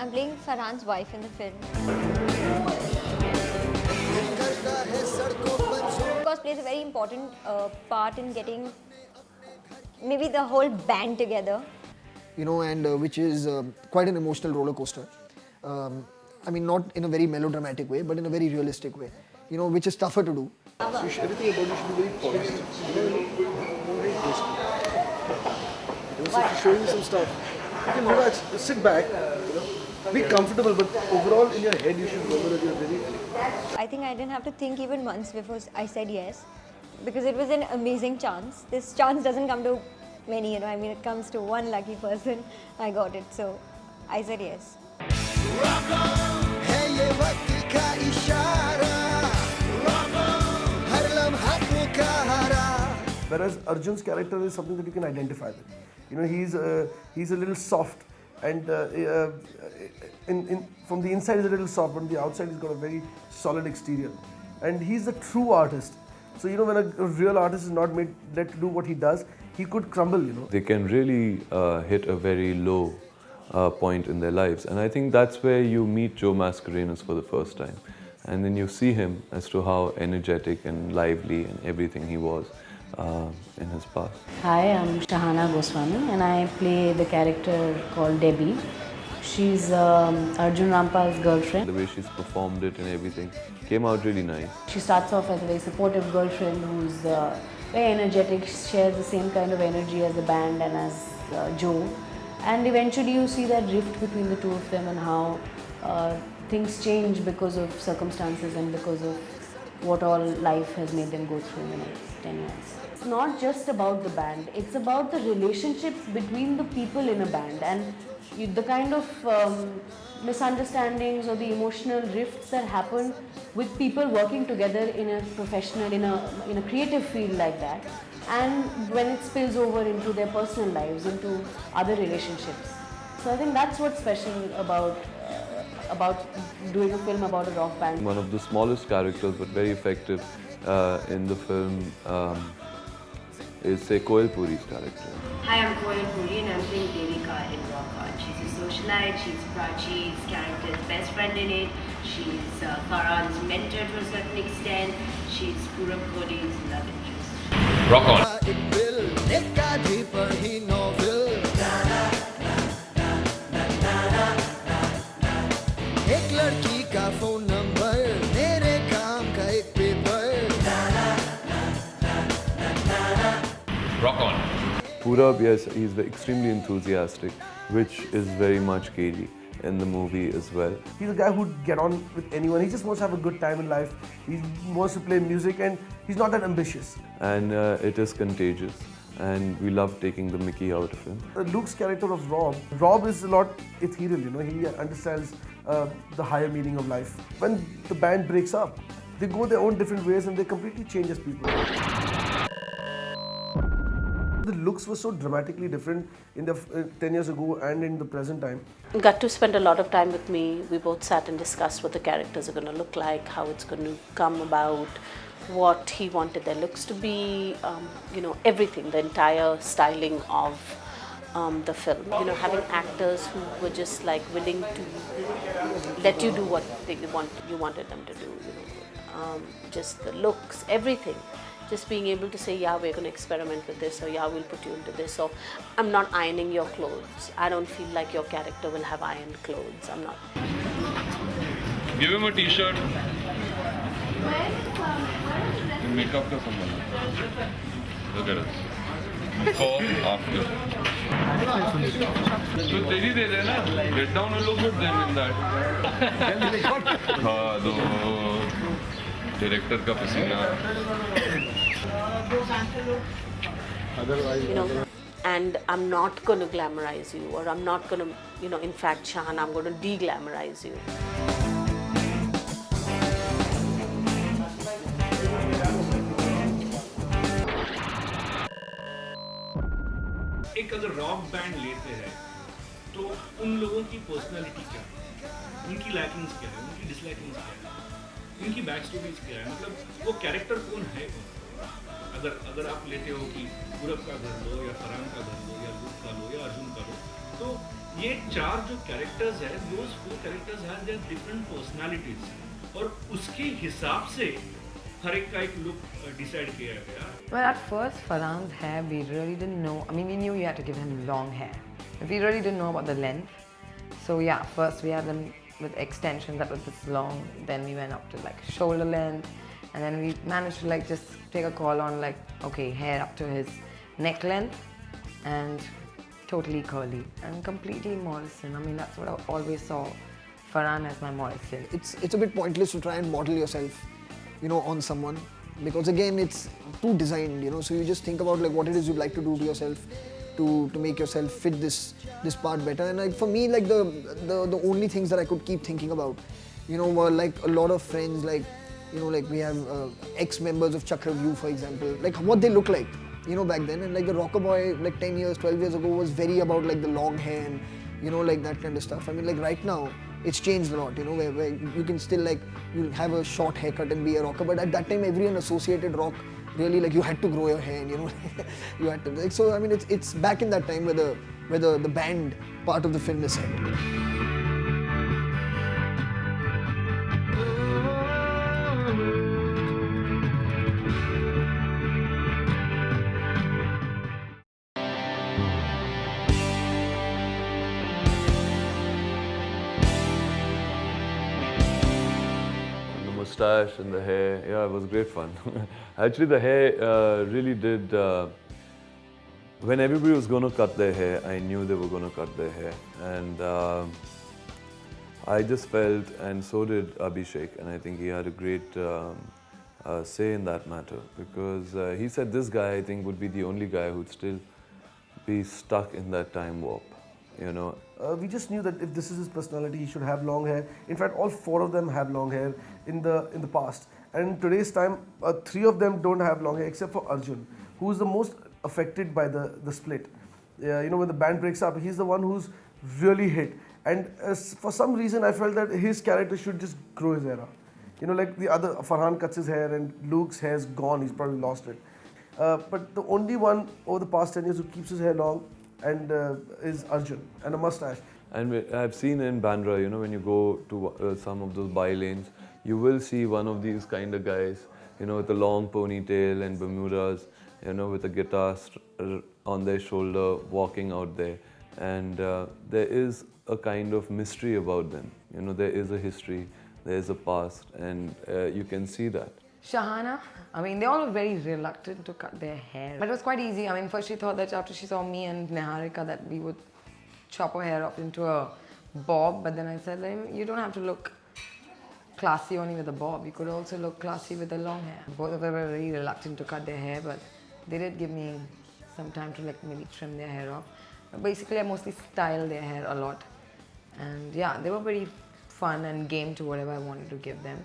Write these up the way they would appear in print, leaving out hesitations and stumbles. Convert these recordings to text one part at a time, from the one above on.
I'm playing Farhan's wife in the film. Of course, plays a very important part in getting maybe the whole band together. And which is quite an emotional roller coaster. I mean, not in a very melodramatic way, but in a very realistic way, which is tougher to do. So everything about it should be very polished. Very tasty. So if show you some stuff, you can relax, just sit back, be comfortable, but overall in your head you should remember that you're very... I think I didn't have to think even once before I said yes, because it was an amazing chance. This chance doesn't come to many, I mean, it comes to one lucky person. I got it, so I said yes. Whereas Arjun's character is something that you can identify with. He's a little soft, and from the inside he's a little soft, but on the outside he's got a very solid exterior. And he's a true artist. So when a real artist is not let to do what he does, he could crumble. They can really hit a very low point in their lives, and I think that's where you meet Joe Mascarenhas for the first time, and then you see him as to how energetic and lively and everything he was in his past. Hi, I'm SHAHANA Goswami and I play the character called Debbie. She's Arjun Rampal's girlfriend. The way she's performed it and everything came out really nice. She starts off as a very supportive girlfriend who's very energetic, shares the same kind of energy as the band and as Joe. And eventually you see that rift between the two of them and how things change because of circumstances and because of what all life has made them go through in the next 10 years. It's not just about the band, it's about the relationships between the people in a band and the kind of misunderstandings or the emotional rifts that happen with people working together in a professional, in a creative field like that, and when it spills over into their personal lives, into other relationships. So I think that's what's special about doing a film about a rock band. One of the smallest characters but very effective in the film is, say, KOEL Puri's character. Hi, I'm KOEL Puri and I'm playing DEVIKA in Rock On. She's a socialite, she's Prachi's character's best friend in it, she's Farhan's mentor to a certain extent, she's Purab Kohli's love interest. Rock on. Rock on. Purab, yes, he's extremely enthusiastic, which is very much KG in the movie as well. He's a guy who'd get on with anyone. He just wants to have a good time in life. He wants to play music and he's not that ambitious. And it is contagious, and we love taking the mickey out of him. Luke's character of Rob is a lot ethereal, he understands the higher meaning of life. When the band breaks up, they go their own different ways and they completely change as people. The looks were so dramatically different in the 10 years ago and in the present time. Got to spend a lot of time with me. We both sat and discussed what the characters are going to look like, how it's going to come about, what he wanted their looks to be, everything, the entire styling of the film. Having actors who were just like willing to let you do what you wanted them to do. Just the looks, everything. Just being able to say, yeah, we're going to experiment with this, or yeah, we'll put you into this, or I'm not ironing your clothes. I don't feel like your character will have ironed clothes. I'm not. Give him a t-shirt. Makeup ka someone. Look at us. Before, after. So teri de dena. Get down and look good then in that. हाँ दो director का पसीना. And I'm not going to glamorize you, or I'm not going to, in fact, SHAHANA, I'm going to de-glamorize you. एक अगर rock band लेते हैं तो उन लोगों की पर्सनालिटी क्या है, उनकी लैकिंग्स क्या है, उनकी डिसलैकिंग्स क्या है, उनकी बैक स्टोरीज क्या है, मतलब वो कैरेक्टर कौन है। अगर आप लेते हो कि पूरब का घर लो या फरहान का घर लो या लुक का लो या अर्जुन का लो, तो ये 4 जो कैरेक्टर्स है, those 4 characters have their different personalities और उसके हिसाब से हर एक का एक लुक डिसाइड किया गया. Well, at first, Farhan's hair, we really didn't know. I mean, we knew you had to give him long hair. We really didn't know about the length. So yeah, first we had them with extensions that was this long. Then we went up to like shoulder length. And then we managed to like just take a call on like, okay, hair up to his neck length. And totally curly. And completely Morrison. I mean, that's what I always saw Farhan as my Morrison. It's a bit pointless to try and model yourself, you know, on someone, because again it's too designed, you know, so you just think about like what it is you'd like to do to yourself to make yourself fit this part better. And like for me, like the only things that I could keep thinking about, you know, were like a lot of friends, like, you know, like we have ex-members of Chakraview, for example, like what they look like, you know, back then. And like the rocker boy like 10 years, 12 years ago was very about like the long hair and, you know, like that kind of stuff. I mean, like right now it's changed a lot, you know, where you can still like, you have a short haircut and be a rocker, but at that time everyone associated rock really like you had to grow your hair and, you know, you had to, like, so I mean it's back in that time where the band part of the film is set. Moustache and the hair, yeah, it was great fun. Actually, the hair really did. When everybody was going to cut their hair, I knew they were going to cut their hair, and I just felt, and so did Abhsihek, and I think he had a great say in that matter, because he said this guy, I think, would be the only guy who'd still be stuck in that time warp, you know. We just knew that if this is his personality, he should have long hair. In fact, all 4 of them have long hair in the past. And in today's time, 3 of them don't have long hair except for Arjun, who is the most affected by the split. You know, when the band breaks up, he's the one who's really hit. And for some reason, I felt that his character should just grow his hair out. You know, like the other, Farhan cuts his hair and Luke's hair's gone, he's probably lost it. But the only one over the past 10 years who keeps his hair long and is Arjun, and a mustache. And I've seen in Bandra, you know, when you go to some of those by lanes, you will see one of these kind of guys, you know, with a long ponytail and Bermudas, you know, with a guitar on their shoulder, walking out there. And there is a kind of mystery about them. You know, there is a history, there is a past, and you can see that. SHAHANA, I mean, they all were very reluctant to cut their hair. But it was quite easy. I mean, first she thought that after she saw me and Niharika that we would chop her hair off into a bob. But then I said, you don't have to look classy only with a bob. You could also look classy with the long hair. Both of them were very reluctant to cut their hair, but they did give me some time to like maybe trim their hair off. But basically, I mostly styled their hair a lot. And yeah, they were very fun and game to whatever I wanted to give them.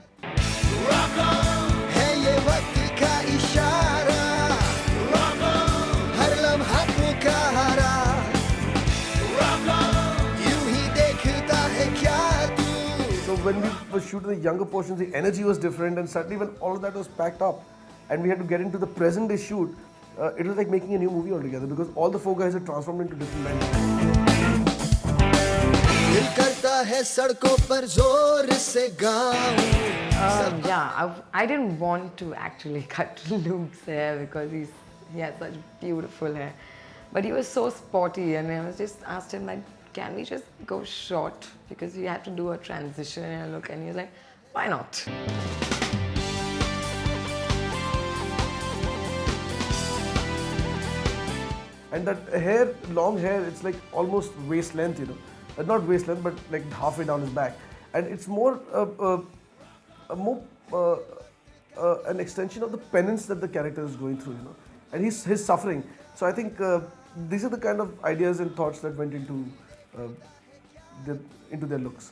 Rock on, hey ye waqt ka ishara. Rock on, har lamha pukara. Rock on, यूं ही देखता है क्या तू. So when we were shooting the younger portions, the energy was different, and suddenly when all of that was packed up, and we had to get into the present day shoot, it was like making a new movie altogether, because all the 4 guys had transformed into different men. Yeah, I didn't want to actually cut Luke's hair because he had such beautiful hair. But he was so sporty, and I was just asked him, like, can we just go short? Because you had to do a transition in a look, and he was like, why not? And that hair, long hair, it's like almost waist length, you know. Not waist length, but like halfway down his back. And it's more, an extension of the penance that the character is going through, you know. And he's suffering. So I think these are the kind of ideas and thoughts that went into their looks.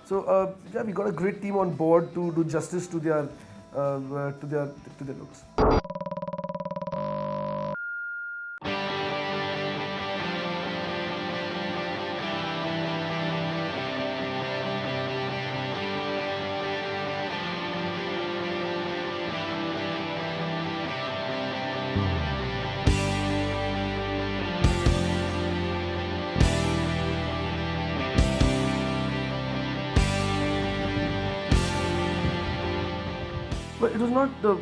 So So yeah, we got a great team on board to do justice to their looks. But it was not the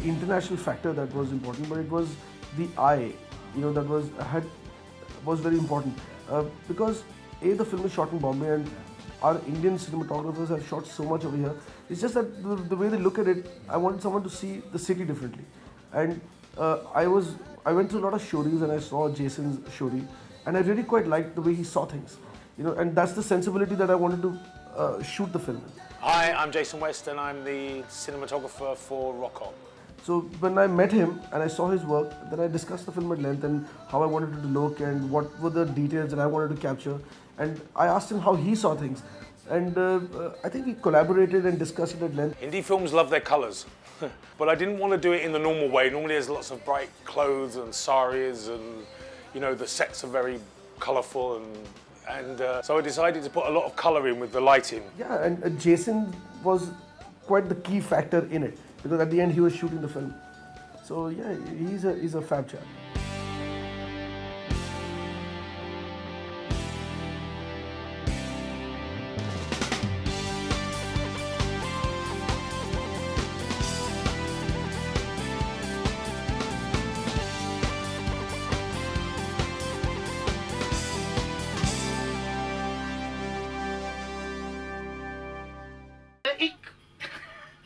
international factor that was important, but it was the eye, that was very important. Because the film is shot in Bombay and our Indian cinematographers have shot so much over here. It's just that the way they look at it, I wanted someone to see the city differently. And I went through a lot of showreels and I saw Jason's showreel, and I really quite liked the way he saw things. And that's the sensibility that I wanted to shoot the film in. Hi, I'm Jason West and I'm the cinematographer for Rock On. So when I met him and I saw his work, then I discussed the film at length and how I wanted it to look and what were the details that I wanted to capture. And I asked him how he saw things. And I think we collaborated and discussed it at length. Indie films love their colours, but I didn't want to do it in the normal way. Normally there's lots of bright clothes and saris and, the sets are very colourful and so I decided to put a lot of colour in with the lighting. Yeah, and Jason was quite the key factor in it because at the end he was shooting the film. So yeah, he's a fab chap.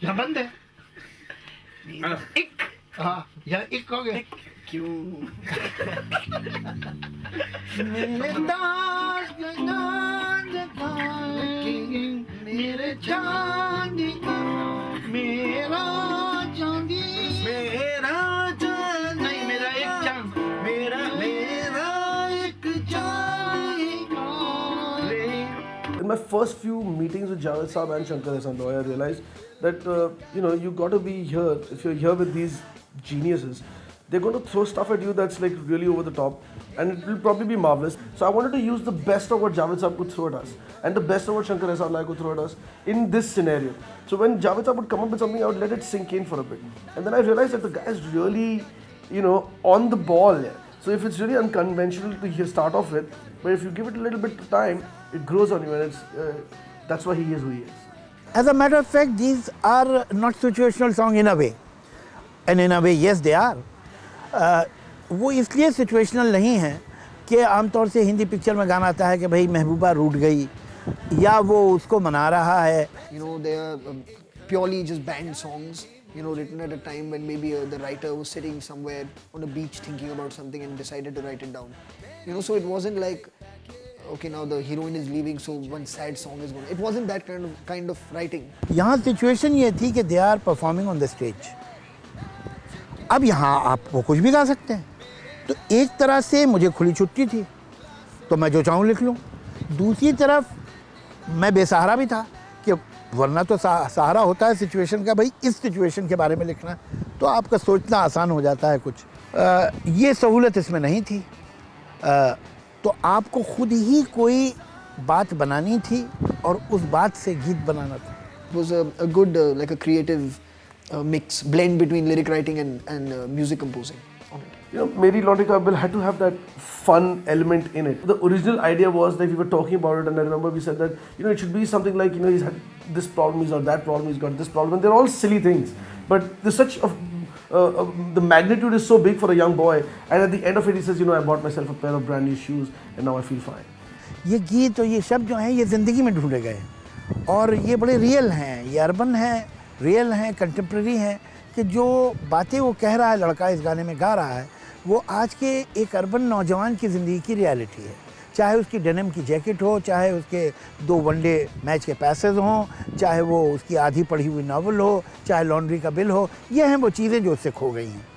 या बंद है एक हाँ या एक हो गया क्यों मेरे चांदी का मेरा चांदी मेरा चांद नहीं मेरा एक चांद मेरा एक चांदी In my first few meetings with Javed Saab and Shankar Esandoy, I realized that you got to be here. If you're here with these geniuses, they're going to throw stuff at you that's like really over the top, and it will probably be marvelous. So I wanted to use the best of what Javed Saab could throw at us, and the best of what Shankar Esandoy could throw at us in this scenario. So when Javed Saab would come up with something, I would let it sink in for a bit, and then I realized that the guy is really, on the ball. Yeah. So if it's really unconventional to start off with, but if you give it a little bit of time, it grows on you, and that's why he is who he is. As a matter of fact, these are not situational song in a way, and in a way, yes, they are. वो इसलिए situational नहीं है कि आमतौर से Hindi picture में गाना आता है कि भाई महबूबा रूठ गई या वो उसको मना रहा है. They are purely just band songs. Written at a time when maybe the writer was sitting somewhere on a beach thinking about something and decided to write it down. So it wasn't like, okay, now the heroine is leaving, so one sad song is going. It wasn't that kind of writing. यहाँ situation ये थी कि they are performing on the stage. अब यहाँ आप वो कुछ भी गा सकते हैं. तो एक तरह से मुझे खुली छुट्टी थी, तो मैं जो चाहूँ लिख लूँ. दूसरी तरफ मैं बेसहारा भी था कि वरना तो सहारा होता है सिचुएशन का, भाई इस सिचुएशन के बारे में लिखना, तो आपका सोचना आसान हो जाता है कुछ. ये सहूलत इसमें नहीं थी, तो आपको खुद ही कोई बात बनानी थी और उस बात से गीत बनाना था. It was a good, like a creative mix, blend between lyric writing and music composing on it. Meri Laundry Ka Bill had to have that fun element in it. The original idea was that we were talking about it, and I remember we said that it should be something like he's had this problem, he's got that problem, he's got this problem, and they're all silly things. But there's such the magnitude is so big for a young boy, and at the end of it he says, I bought myself a pair of brand new shoes, and now I feel fine. ये गीत और ये शब्द जो हैं ये ज़िंदगी में ढूंढे गए और ये बड़े रियल हैं, ये अर्बन हैं, रियल हैं, कंटेम्प्रेरी हैं कि जो बातें वो कह रहा है लड़का इस गाने में गा रहा है वो आज के एक अर्बन नौजवान की ज़िंदगी की रियलिटी है. चाहे उसकी डेनिम की जैकेट हो, चाहे उसके 2 वनडे मैच के पैसेज हों, चाहे वो उसकी आधी पढ़ी हुई नावल हो, चाहे लॉन्ड्री का बिल हो, ये हैं वो चीज़ें जो उससे खो गई हैं.